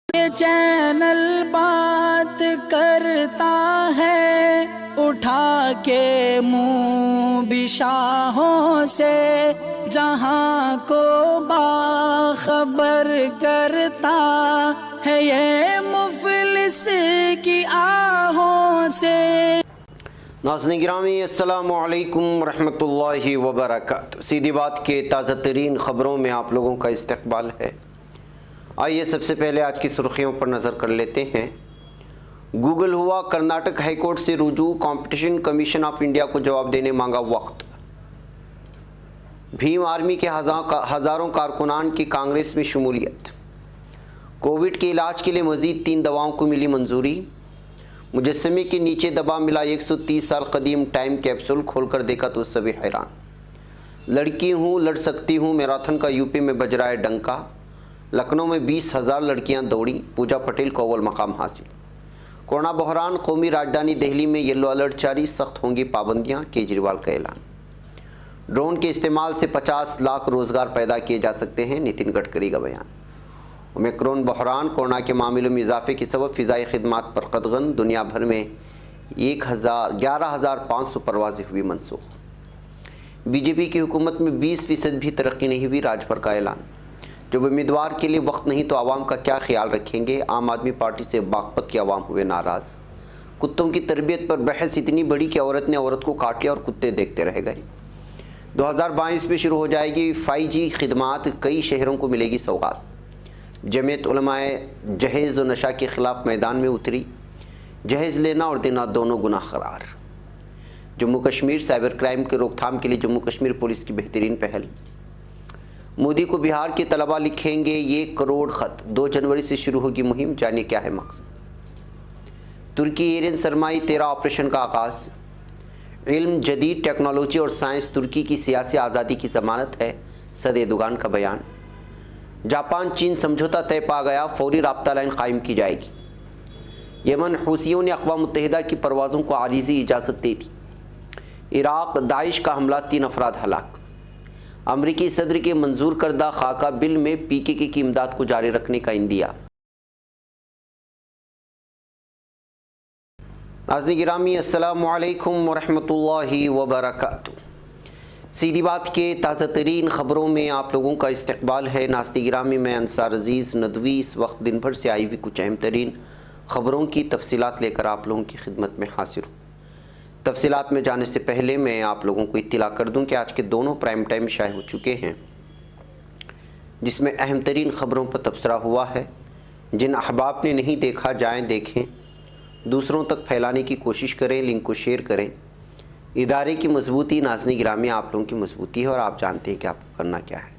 یہ چینل بات کرتا ہے اٹھا کے منہ بھی شاہوں سے، جہاں کو باخبر کرتا ہے یہ مفلس کی آہوں سے۔ ناظرین گرامی السلام علیکم ورحمۃ اللہ وبرکاتہ۔ سیدھی بات کے تازہ ترین خبروں میں آپ لوگوں کا استقبال ہے۔ آئیے سب سے پہلے آج کی سرخیوں پر نظر کر لیتے ہیں۔ گوگل ہوا کرناٹک ہائی کورٹ سے رجوع، کمپٹیشن کمیشن آف انڈیا کو جواب دینے مانگا وقت۔ بھیم آرمی کے ہزاروں کارکنان کی کانگریس میں شمولیت۔ کووڈ کے علاج کے لیے مزید 3 دواؤں کو ملی منظوری۔ مجسمے کے نیچے دبا ملا 130 سال قدیم ٹائم کیپسول، کھول کر دیکھا تو سبھی حیران۔ لڑکی ہوں لڑ سکتی ہوں میراتھن کا یوپی میں بج رہا ہے ڈنکا۔ لکھنؤ میں 20,000 لڑکیاں دوڑیں، پوجا پٹیل کو اول مقام حاصل۔ کورونا بحران، قومی راجدھانی دہلی میں یلو الرٹ جاری، سخت ہوں گی پابندیاں، کیجریوال کا اعلان۔ ڈرون کے استعمال سے 50 لاکھ روزگار پیدا کیے جا سکتے ہیں، نتن گڈکری کا بیان۔ اومیکرون بحران، کورونا کے معاملوں میں اضافے کے سبب فضائی خدمات پر قدغن، دنیا بھر میں 11,500 پروازیں ہوئی منسوخ۔ بی جے پی کی حکومت میں 20% بھی ترقی نہیں ہوئی، راج بھر کا اعلان۔ جب امیدوار کے لیے وقت نہیں تو عوام کا کیا خیال رکھیں گے، عام آدمی پارٹی سے باغپت کے عوام ہوئے ناراض۔ کتوں کی تربیت پر بحث اتنی بڑی کہ عورت نے عورت کو کاٹ لیا اور کتے دیکھتے رہ گئے۔ 2022 میں شروع ہو جائے گی 5G خدمات، کئی شہروں کو ملے گی سوغات۔ جمعیت علماء جہیز و نشہ کے خلاف میدان میں اتری، جہیز لینا اور دینا دونوں گناہ قرار۔ جموں کشمیر سائبر کرائم کے روک تھام کے لیے جموں کشمیر پولیس کی بہترین پہل۔ مودی کو بہار کے طلباء لکھیں گے 1 کروڑ خط، 2 جنوری سے شروع ہوگی مہم، جانیے کیا ہے مقصد۔ ترکی ایرین سرمائی 13 آپریشن کا آغاز۔ علم، جدید ٹیکنالوجی اور سائنس ترکی کی سیاسی آزادی کی ضمانت ہے، صدر ایردوغان کا بیان۔ جاپان چین سمجھوتا طے پا گیا، فوری رابطہ لائن قائم کی جائے گی۔ یمن حوثیوں نے اقوام متحدہ کی پروازوں کو عارضی اجازت دے دی۔ عراق داعش کا حملہ، 3 افراد ہلاک۔ امریکی صدر کے منظور کردہ خاکہ بل میں PKK کی امداد کو جاری رکھنے کا عندیہ۔ ناظرین گرامی السلام علیکم ورحمۃ اللہ وبرکاتہ۔ سیدھی بات کے تازہ ترین خبروں میں آپ لوگوں کا استقبال ہے۔ ناظرین گرامی میں انصار عزیز ندوی اس وقت دن بھر سے آئی ہوئی کچھ اہم ترین خبروں کی تفصیلات لے کر آپ لوگوں کی خدمت میں حاضر ہوں۔ تفصیلات میں جانے سے پہلے میں آپ لوگوں کو اطلاع کر دوں کہ آج کے دونوں پرائم ٹائم شائع ہو چکے ہیں، جس میں اہم ترین خبروں پر تبصرہ ہوا ہے۔ جن احباب نے نہیں دیکھا جائیں دیکھیں، دوسروں تک پھیلانے کی کوشش کریں، لنک کو شیئر کریں۔ ادارے کی مضبوطی، ناظرین گرامی آپ لوگوں کی مضبوطی ہے اور آپ جانتے ہیں کہ آپ کو کرنا کیا ہے۔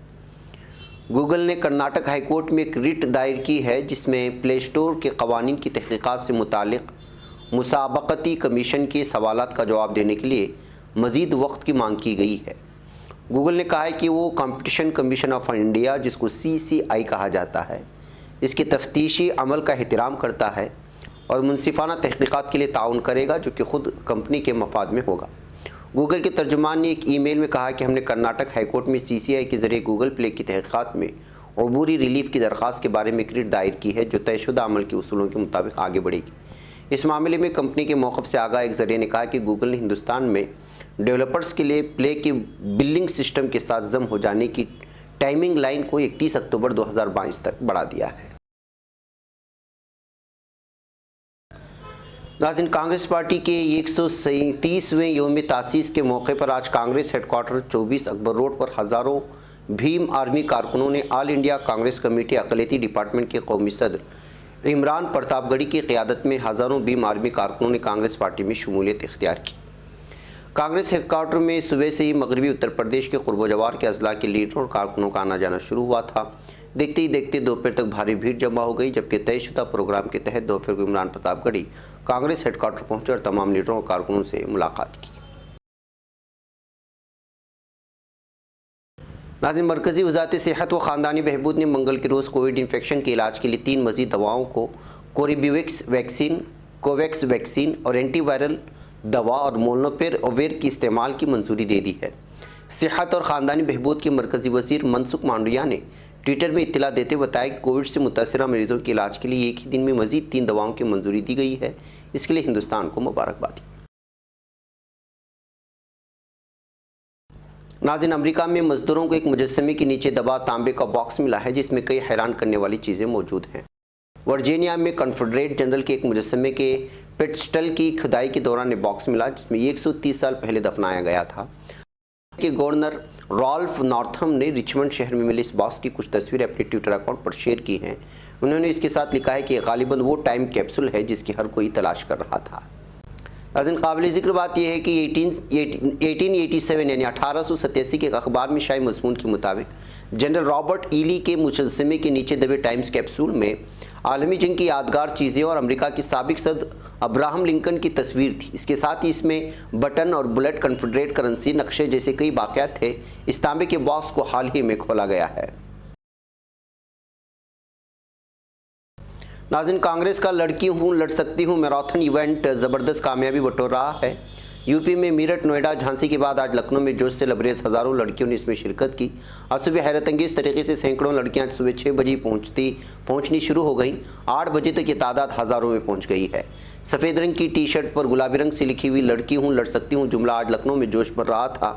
گوگل نے کرناٹک ہائی کورٹ میں ایک ریٹ دائر کی ہے، جس میں پلے اسٹور کے قوانین کی تحقیقات سے متعلق مسابقتی کمیشن کے سوالات کا جواب دینے کے لیے مزید وقت کی مانگ کی گئی ہے۔ گوگل نے کہا ہے کہ وہ کمپٹیشن کمیشن آف انڈیا، جس کو CCI کہا جاتا ہے، اس کے تفتیشی عمل کا احترام کرتا ہے اور منصفانہ تحقیقات کے لیے تعاون کرے گا، جو کہ خود کمپنی کے مفاد میں ہوگا۔ گوگل کے ترجمان نے ایک ای میل میں کہا کہ ہم نے کرناٹک ہائی کورٹ میں CCI کے ذریعے گوگل پلے کی تحقیقات میں عبوری ریلیف کی درخواست کے بارے میں ایک ریٹ دائر کی ہے، جو طے شدہ عمل کے اصولوں کے مطابق آگے بڑھے گی۔ اس معاملے میں کمپنی کے موقف سے آگاہ ایک ذریعے نے کہا کہ گوگل نے ہندوستان میں ڈیولپرز کے لیے پلے کے بلنگ سسٹم کے ساتھ ضم ہو جانے کی ٹائمنگ لائن کو 31 اکتوبر 2022 تک بڑھا دیا ہے۔ ناظرین، کانگریس پارٹی کے 137ویں یوم تاسیس کے موقع پر آج کانگریس ہیڈ کوارٹر 24 اکبر روڈ پر ہزاروں بھیم آرمی کارکنوں نے آل انڈیا کانگریس کمیٹی اقلیتی ڈپارٹمنٹ کے قومی صدر عمران پرتاپ گڑھی کی قیادت میں ہزاروں بھیم آرمی کارکنوں نے کانگریس پارٹی میں شمولیت اختیار کی۔ کانگریس ہیڈ کوارٹر میں صبح سے ہی مغربی اتر پردیش کے قرب و جوار کے اضلاع کے لیڈروں اور کارکنوں کا آنا جانا شروع ہوا تھا۔ دیکھتے ہی دیکھتے دوپہر تک بھاری بھیڑ جمع ہو گئی، جبکہ طے شدہ پروگرام کے تحت دوپہر کو عمران پرتاپ گڑھی کانگریس ہیڈ کوارٹر پہنچے اور تمام لیڈروں اور کارکنوں سے ملاقات کی۔ ناظرین، مرکزی وزارت صحت و خاندانی بہبود نے منگل کے روز کووڈ انفیکشن کے علاج کے لیے 3 مزید دواؤں کو کوربیویکس ویکسین، کوویکس ویکسین اور اینٹی وائرل دوا اور مولنوپیر اوویر کی استعمال کی منظوری دے دی ہے۔ صحت اور خاندانی بہبود کے مرکزی وزیر منسکھ مانڈویا نے ٹویٹر میں اطلاع دیتے بتایا کہ کووڈ سے متاثرہ مریضوں کے علاج کے لیے ایک ہی دن میں مزید 3 دواؤں کی منظوری دی گئی ہے۔ اس کے لیے ہندوستان کو مبارکباد۔ ناظرین، امریکہ میں مزدوروں کو ایک مجسمے کے نیچے دبا تانبے کا باکس ملا ہے جس میں کئی حیران کرنے والی چیزیں موجود ہیں۔ ورجینیا میں کنفیڈریٹ جنرل کے ایک مجسمے کے پیڈسٹل کی کھدائی کے دوران باکس ملا جس میں 130 سال پہلے دفنایا گیا تھا۔ کہ گورنر رالف نارتھم نے رچمنڈ شہر میں ملے اس باکس کی کچھ تصویریں اپنے ٹویٹر اکاؤنٹ پر شیئر کی ہیں۔ انہوں نے اس کے ساتھ لکھا ہے کہ یہ غالباً وہ ٹائم کیپسول ہے جس کی ہر کوئی تلاش کر رہا تھا۔ ناظرین، قابل ذکر بات یہ ہے کہ 1887 یعنی 1887 کے ایک اخبار میں شائع مضمون کے مطابق جنرل رابرٹ ایلی کے مجسمے کے نیچے دبے ٹائمز کیپسول میں عالمی جنگ کی یادگار چیزیں اور امریکہ کی سابق صدر ابراہم لنکن کی تصویر تھی۔ اس کے ساتھ ہی اس میں بٹن اور بلیٹ، کنفیڈریٹ کرنسی، نقشے جیسے کئی واقعات تھے۔ اس تانبے کے باکس کو حال ہی میں کھولا گیا ہے۔ ناظرین، کانگریس کا لڑکی ہوں لڑ سکتی ہوں میراتھن ایونٹ زبردست کامیابی بٹور رہا ہے۔ یوپی میں میرٹھ، نوئیڈا، جھانسی کے بعد آج لکھنؤ میں جوش سے لبریز ہزاروں لڑکیوں نے اس میں شرکت کی۔ آج صبح حیرت انگیز طریقے سے سینکڑوں لڑکیاں صبح 6 بجے پہنچنی شروع ہو گئیں۔ 8 بجے تک یہ تعداد ہزاروں میں پہنچ گئی ہے۔ سفید رنگ کی ٹی شرٹ پر گلابی رنگ سے لکھی ہوئی لڑکی ہوں لڑ سکتی ہوں جملہ آج لکھنؤ میں جوش بھر رہا تھا۔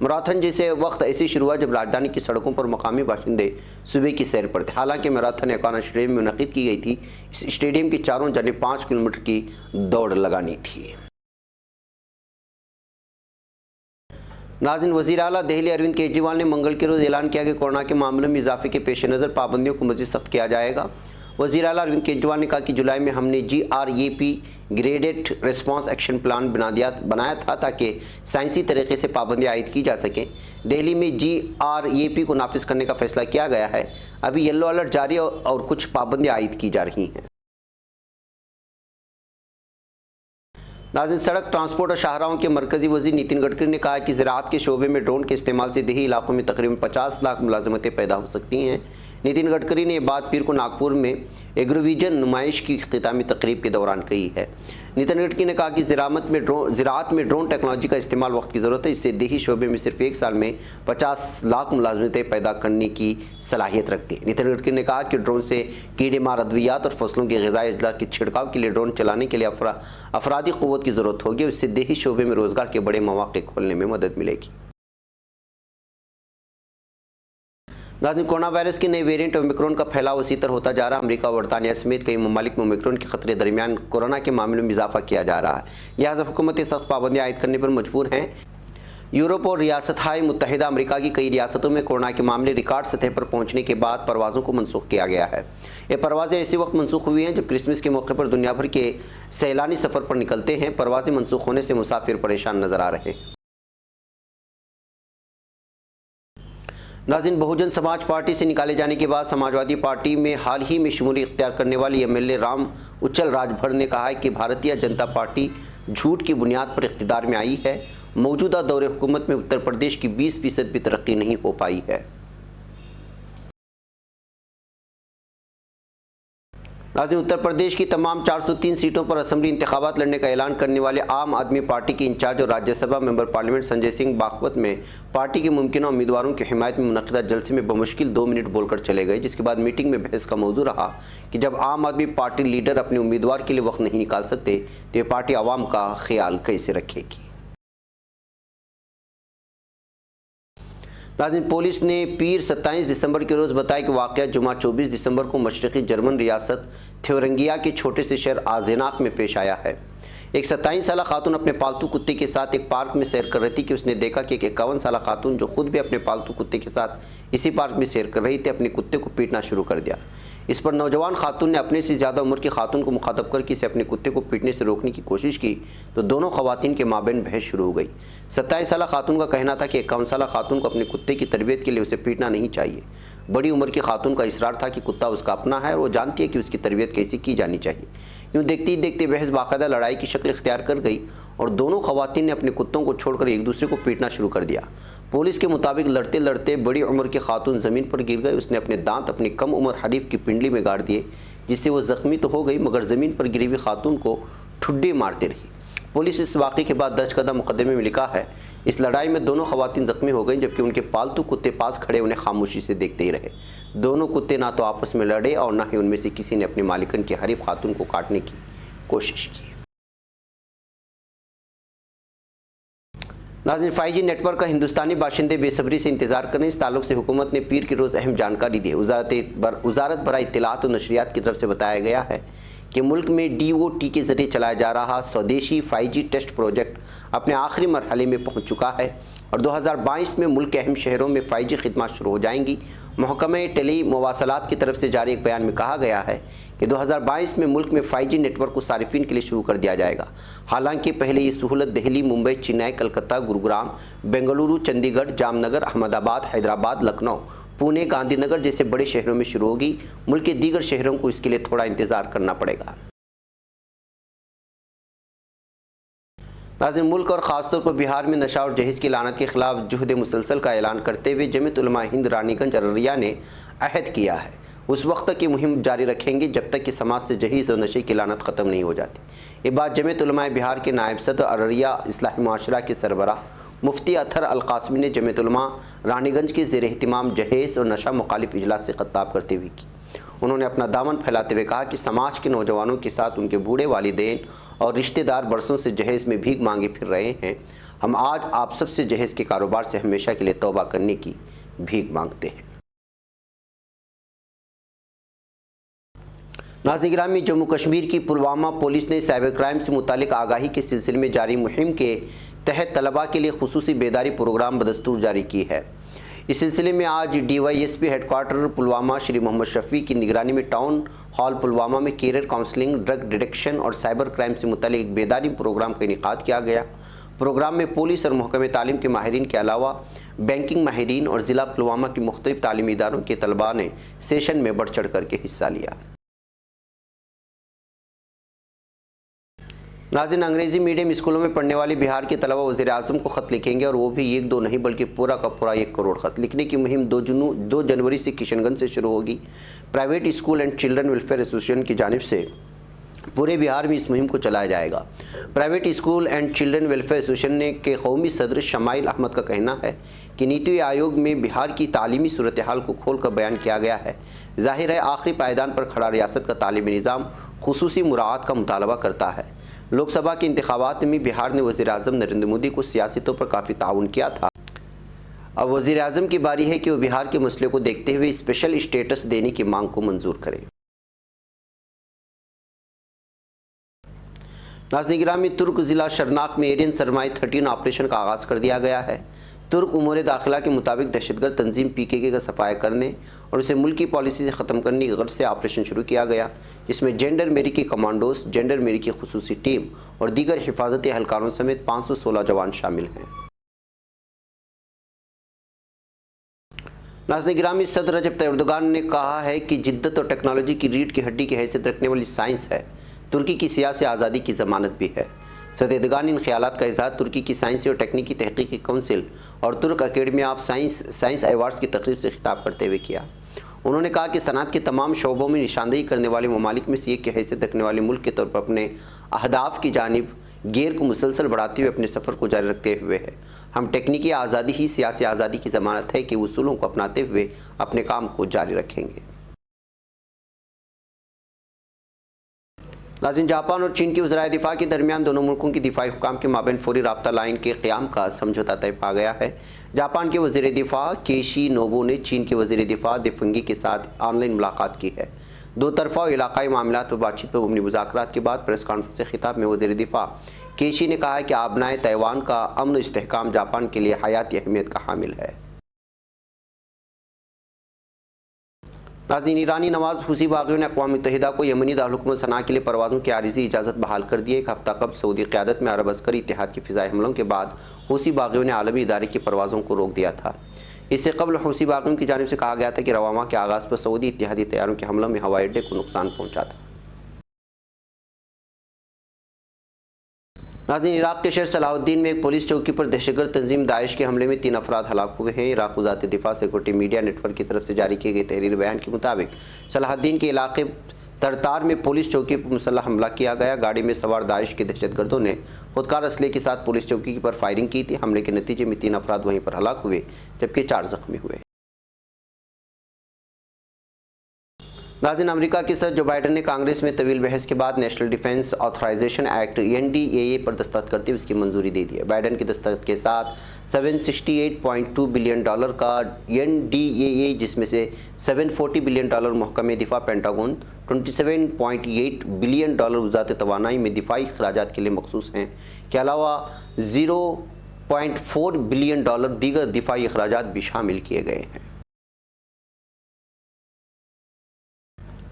میراتھن جیسے وقت ایسے شروع ہوا جب راجدھانی کی سڑکوں پر مقامی باشندے صبح کی سیر پر تھے۔ حالانکہ میراتھن ایکانا اسٹیڈیم میں منعقد کی گئی تھی۔ اس اسٹیڈیم کی چاروں جانب 5 کلومیٹر کی دوڑ لگانی تھی۔ ناظرین، وزیر اعلیٰ دہلی اروند کیجریوال نے منگل کے روز اعلان کیا کہ کورونا کے معاملوں میں اضافے کے پیش نظر پابندیوں کو مزید سخت کیا جائے گا۔ وزیر اعلیٰ اروند کیجریوال نے کہا کہ جولائی میں ہم نے GRAP graded response action plan بنایا تھا تاکہ سائنسی طریقے سے پابندیاں عائد کی جا سکیں۔ دہلی میں GRAP کو نافذ کرنے کا فیصلہ کیا گیا ہے۔ ابھی یلو الرٹ جاری اور کچھ پابندیاں عائد کی جا رہی ہیں۔ ناظرین، سڑک ٹرانسپورٹ اور شاہراہوں کے مرکزی وزیر نتن گڈکری نے کہا کہ زراعت کے شعبے میں ڈرون کے استعمال سے دیہی علاقوں میں تقریباً 50 لاکھ ملازمتیں پیدا ہو سکتی ہیں۔ نتن گڈکری نے یہ بات پیر کو ناگپور میں ایگروویژن نمائش کی اختتامی تقریب کے دوران کہی ہے۔ نتن گڈکری نے کہا کہ زراعت میں ڈرون ٹیکنالوجی کا استعمال وقت کی ضرورت ہے۔ اس سے دیہی شعبے میں صرف 1 سال میں 50 لاکھ ملازمتیں پیدا کرنے کی صلاحیت رکھتی ہے۔ نتن گڈکری نے کہا کہ ڈرون سے کیڑے مار ادویات اور فصلوں کے غذائی اجزاء کے چھڑکاؤ کے لیے ڈرون چلانے کے لیے افرادی قوت کی ضرورت ہوگی اور اس سے دیہی شعبے میں روزگار کے بڑے مواقع کھولنے میں مدد ملے گی۔ ناظرین، کورونا وائرس کے نئے ویرینٹ اومیکرون کا پھیلاؤ وسیع تر ہوتا جا رہا ہے۔ امریکہ اور برطانیہ سمیت کئی ممالک میں اومیکرون کے خطرے درمیان کورونا کے معاملوں میں اضافہ کیا جا رہا ہے، لہٰذا حکومتیں سخت پابندیاں عائد کرنے پر مجبور ہیں۔ یورپ اور ریاستہائے متحدہ امریکہ کی کئی ریاستوں میں کورونا کے معاملے ریکارڈ سطح پر پہنچنے کے بعد پروازوں کو منسوخ کیا گیا ہے۔ یہ پروازیں ایسے وقت منسوخ ہوئی ہیں جب کرسمس کے موقع پر دنیا بھر کے سیلانی سفر پر نکلتے ہیں۔ پروازیں منسوخ ہونے سے مسافر پریشان نظر آ رہے ہیں۔ ناظرین، بہوجن سماج پارٹی سے نکالے جانے کے بعد سماجوادی پارٹی میں حال ہی میں شمولیت اختیار کرنے والی MLA رام اچل راج بھر نے کہا ہے کہ بھارتیہ جنتا پارٹی جھوٹ کی بنیاد پر اقتدار میں آئی ہے۔ موجودہ دور حکومت میں اتر پردیش کی 20% بھی ترقی نہیں ہو پائی ہے۔ ناظرین، اتر پردیش کی تمام 403 سیٹوں پر اسمبلی انتخابات لڑنے کا اعلان کرنے والے عام آدمی پارٹی کے انچارج اور راجیہ سبھا ممبر پارلیمنٹ سنجے سنگھ باغپت میں پارٹی کے ممکنہ امیدواروں کی حمایت میں منعقدہ جلسے میں بمشکل 2 منٹ بول کر چلے گئے، جس کے بعد میٹنگ میں بحث کا موضوع رہا کہ جب عام آدمی پارٹی لیڈر اپنے امیدوار کے لیے وقت نہیں نکال سکتے تو یہ پارٹی عوام کا خیال کیسے رکھے گی۔ ناظرین، پولیس نے پیر 27 دسمبر کے روز بتایا کہ واقعہ جمعہ 24 دسمبر کو مشرقی جرمن ریاست تھیورنگیا کے چھوٹے سے شہر آزیناک میں پیش آیا ہے۔ ایک 27 سالہ خاتون اپنے پالتو کتے کے ساتھ ایک پارک میں سیر کر رہی تھی کہ اس نے دیکھا کہ ایک 51 سالہ خاتون جو خود بھی اپنے پالتو کتے کے ساتھ اسی پارک میں سیر کر رہی تھی اپنے کتے کو پیٹنا شروع کر دیا۔ اس پر نوجوان خاتون نے اپنے سے زیادہ عمر کی خاتون کو مخاطب کر کے اسے اپنے کتے کو پیٹنے سے روکنے کی کوشش کی تو دونوں خواتین کے مابین بحث شروع ہو گئی۔ 27 سالہ خاتون کا کہنا تھا کہ 51 سالہ خاتون کو اپنے کتے کی تربیت کے لیے اسے پیٹنا نہیں چاہیے۔ بڑی عمر کی خاتون کا اصرار تھا کہ کتا اس کا اپنا ہے اور وہ جانتی ہے کہ اس کی تربیت کیسے کی جانی چاہیے۔ یوں دیکھتے ہی دیکھتے بحث باقاعدہ لڑائی کی شکل اختیار کر گئی اور دونوں خواتین نے اپنے کتوں کو چھوڑ کر ایک دوسرے کو پیٹنا شروع کر دیا۔ پولیس کے مطابق لڑتے لڑتے بڑی عمر کی خاتون زمین پر گر گئی۔ اس نے اپنے دانت اپنی کم عمر حریف کی پنڈلی میں گاڑ دیے جس سے وہ زخمی تو ہو گئی مگر زمین پر گری ہوئی خاتون کو ٹھڈے مارتے رہی۔ پولیس اس واقعے کے بعد درج کردہ مقدمے میں لکھا ہے، اس لڑائی میں دونوں خواتین زخمی ہو گئیں جبکہ ان کے پالتو کتے پاس کھڑے انہیں خاموشی سے دیکھتے ہی رہے۔ دونوں کتے نہ تو آپس میں لڑے اور نہ ہی ان میں سے کسی نے اپنی مالکن کی حریف خاتون کو کاٹنے کی کوشش کی۔ ناظرین، 5G نیٹ ورک کا ہندوستانی باشندے بے صبری سے انتظار کریں۔ اس تعلق سے حکومت نے پیر کے روز اہم جانکاری دی ہے۔ وزارت برائے اطلاعات و نشریات کی طرف سے بتایا گیا ہے کہ ملک میں DOT کے ذریعے چلایا جا رہا سودیشی 5G ٹیسٹ پروجیکٹ اپنے آخری مرحلے میں پہنچ چکا ہے اور 2022 میں ملک کے اہم شہروں میں 5G خدمات شروع ہو جائیں گی۔ محکمہ ٹیلی مواصلات کی طرف سے جاری ایک بیان میں کہا گیا ہے کہ 2022 میں ملک میں 5G نیٹ ورک کو صارفین کے لیے شروع کر دیا جائے گا۔ حالانکہ پہلے یہ سہولت دہلی، ممبئی، چنئی، کلکتہ، گروگرام، بنگلورو، چندی گڑھ، جام نگر، احمد آباد، حیدرآباد، لکھنؤ، پونے، گاندھی نگر جیسے بڑے شہروں میں شروع ہوگی۔ ملک کے دیگر شہروں کو اس کے لیے تھوڑا انتظار کرنا پڑے گا۔ ناظرین، ملک اور خاص طور پر بہار میں نشہ اور جہیز کی لعنت کے خلاف جہد مسلسل کا اعلان کرتے ہوئے جمعیت علماء ہند رانی گنج ارریہ نے عہد کیا ہے اس وقت تک یہ مہم جاری رکھیں گے جب تک کہ سماج سے جہیز اور نشے کی لعنت ختم نہیں ہو جاتی۔ یہ بات جمعیت علماء بہار کے نائب صدر ارریہ اصلاح معاشرہ کے سربراہ مفتی اطہر القاسمی نے جمعیت علماء رانی گنج کے زیر اہتمام جہیز اور نشہ مخالف اجلاس سے خطاب کرتے ہوئے کی۔ انہوں نے اپنا دامن پھیلاتے ہوئے کہا کہ سماج کے نوجوانوں کے ساتھ ان کے بوڑھے والدین اور رشتہ دار برسوں سے جہیز میں بھیک مانگے پھر رہے ہیں۔ ہم آج آپ سب سے جہیز کے کاروبار سے ہمیشہ کے لیے توبہ کرنے کی بھیک مانگتے ہیں۔ ناظرین گرامی، جموں کشمیر کی پلوامہ پولیس نے سائبر کرائم سے متعلق آگاہی کے سلسلے میں جاری مہم کے تحت طلباء کے لیے خصوصی بیداری پروگرام بدستور جاری کی ہے۔ اس سلسلے میں آج DYSP ہیڈ کوارٹر پلوامہ شری محمد شفیع کی نگرانی میں ٹاؤن ہال پلوامہ میں کیریئر کاؤنسلنگ، ڈرگ ڈیٹیکشن اور سائبر کرائم سے متعلق ایک بیداری پروگرام کا انعقاد کیا گیا۔ پروگرام میں پولیس اور محکمہ تعلیم کے ماہرین کے علاوہ بینکنگ ماہرین اور ضلع پلوامہ کی مختلف تعلیمی اداروں کے طلباء نے سیشن میں بڑھ چڑھ کر کے حصہ لیا۔ ناظرین، انگریزی میڈیم اسکولوں میں پڑھنے والے بہار کے طلباء وزیر اعظم کو خط لکھیں گے اور وہ بھی ایک دو نہیں بلکہ پورا کا پورا 1 کروڑ خط لکھنے کی مہم 2 جنوری سے کشن گنج سے شروع ہوگی۔ Private school and children welfare association کی جانب سے پورے بہار میں اس مہم کو چلایا جائے گا۔ Private school and children welfare association کے قومی صدر شمائل احمد کا کہنا ہے کہ نیتی آیوگ میں بہار کی تعلیمی صورتحال کو کھول کر بیان کیا گیا ہے۔ ظاہر ہے آخری پائیدان پر کھڑا ریاست کا تعلیمی نظام خصوصی مراعات کا مطالبہ کرتا ہے۔ لوک سبھا کے انتخابات میں بہار نے وزیر اعظم نریندر مودی کو سیاسی طور پر کافی تعاون کیا تھا۔ اب وزیر اعظم کی باری ہے کہ وہ بہار کے مسئلے کو دیکھتے ہوئے اسپیشل اسٹیٹس دینے کی مانگ کو منظور کریں۔ ناظرین گرامی، ترک ضلع شرناک میں ایرین سرمائی 13 آپریشن کا آغاز کر دیا گیا ہے۔ ترک امور داخلہ کے مطابق دہشت گرد تنظیم PKK کا صفایا کرنے اور اسے ملکی پالیسی سے ختم کرنے کی غرض سے آپریشن شروع کیا گیا، جس میں جینڈر میری کی کمانڈوز، جینڈر میری کی خصوصی ٹیم اور دیگر حفاظتی اہلکاروں سمیت 516 جوان شامل ہیں۔ ناظرین گرامی، صدر رجب طیب اردوغان نے کہا ہے کہ جدت اور ٹیکنالوجی کی ریڑھ کی ہڈی کی حیثیت رکھنے والی سائنس ہے، ترکی کی سیاسی آزادی کی ضمانت بھی ہے۔ صدر اردوغان نے ان خیالات کا اظہار ترکی کی سائنسی اور تکنیکی تحقیقی کونسل اور ترک اکیڈمی آف سائنس ایوارڈز کی تقریب سے خطاب کرتے ہوئے کیا۔ انہوں نے کہا کہ صنعت کے تمام شعبوں میں نشاندہی کرنے والے ممالک میں سے ایک کی حیثیت رکھنے والے ملک کے طور پر اپنے اہداف کی جانب گیئر کو مسلسل بڑھاتے ہوئے اپنے سفر کو جاری رکھتے ہوئے ہے۔ ہم تکنیکی آزادی ہی سیاسی آزادی کی ضمانت ہے کہ اصولوں کو اپناتے ہوئے اپنے کام کو جاری رکھیں گے۔ ناظرین، جاپان اور چین کے وزرائے دفاع کے درمیان دونوں ملکوں کی دفاعی حکام کے مابین فوری رابطہ لائن کے قیام کا سمجھوتہ طے پا گیا ہے۔ جاپان کے وزیر دفاع کیشی نوبو نے چین کے وزیر دفاع دیفنگی کے ساتھ آن لائن ملاقات کی ہے۔ دو طرفہ اور علاقائی معاملات پر بات چیت پر مبنی مذاکرات کے بعد پریس کانفرنس سے خطاب میں وزیر دفاع کیشی نے کہا کہ آبنائے تائیوان کا امن و استحکام جاپان کے لیے حیاتی اہمیت کا حامل ہے۔ ناظرین، ایرانی نواز حوثی باغیوں نے اقوام متحدہ کو یمنی دارالحکومت صنعاء کے لیے پروازوں کی عارضی اجازت بحال کر دی ہے۔ ایک ہفتہ قبل سعودی قیادت میں عرب عسکری اتحاد کے فضائی حملوں کے بعد حوثی باغیوں نے عالمی ادارے کی پروازوں کو روک دیا تھا۔ اس سے قبل حوثی باغیوں کی جانب سے کہا گیا تھا کہ رواں ماہ کے آغاز پر سعودی اتحادی طیاروں کے حملوں میں ہوائی اڈے کو نقصان پہنچا تھا۔ ناظرین، عراق کے شہر صلاح الدین میں ایک پولیس چوکی پر دہشت گرد تنظیم داعش کے حملے میں 3 افراد ہلاک ہوئے ہیں۔ عراق وزارت دفاع سیکورٹی میڈیا نیٹ ورک کی طرف سے جاری کیے گئے تحریری بیان کے مطابق صلاح الدین کے علاقے ترتار میں پولیس چوکی پر مسلح حملہ کیا گیا۔ گاڑی میں سوار داعش کے دہشت گردوں نے خودکار اسلحے کے ساتھ پولیس چوکی پر فائرنگ کی تھی۔ حملے کے نتیجے میں 3 افراد وہیں پر ہلاک ہوئے جبکہ 4 زخمی ہوئے۔ ناظرین، امریکہ کے صدر جو بائیڈن نے کانگریس میں طویل بحث کے بعد National Defense Authorization Act NDAA پر دستخط کرتے ہوئے اس کی منظوری دے دی ہے۔ بائیڈن کے دستخط کے ساتھ $768.2 بلین کا NDAA، جس میں سے $740 بلین محکمہ دفاع پینٹاگون، $27.8 بلین وزارت توانائی میں دفاعی اخراجات کے لیے مخصوص ہیں، کے علاوہ $0.4 بلین دیگر دفاعی اخراجات بھی شامل کیے گئے ہیں۔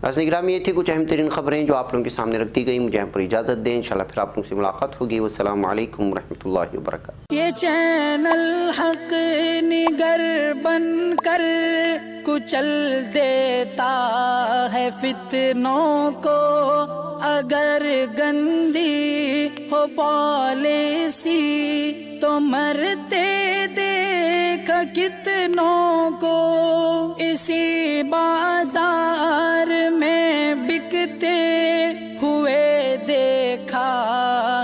ناظرین گرامی، یہ تھی کچھ اہم ترین خبریں جو آپ لوگوں کے سامنے رکھ دی گئی۔ مجھے یہاں پر اجازت دیں، انشاءاللہ پھر آپ لوگوں سے ملاقات ہوگی۔ والسلام علیکم ورحمۃ اللہ وبرکاتہ۔ یہ چینل حق نگر بن کر کچل دیتا ہے فتنوں کو، اگر گندی ہو پالیسی تو مرتے دیکھ کتنوں کو، اسی بازار میں بکتے ہوئے دیکھا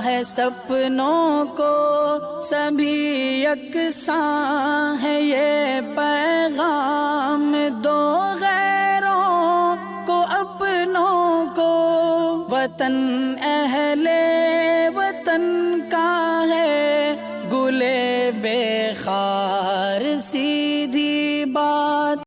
ہے سپنوں کو، سبھی یکساں ہے یہ پیغام دو غیروں کو اپنوں کو، وطن اہل وطن کا ہے گلے بے خار سیدھی بات۔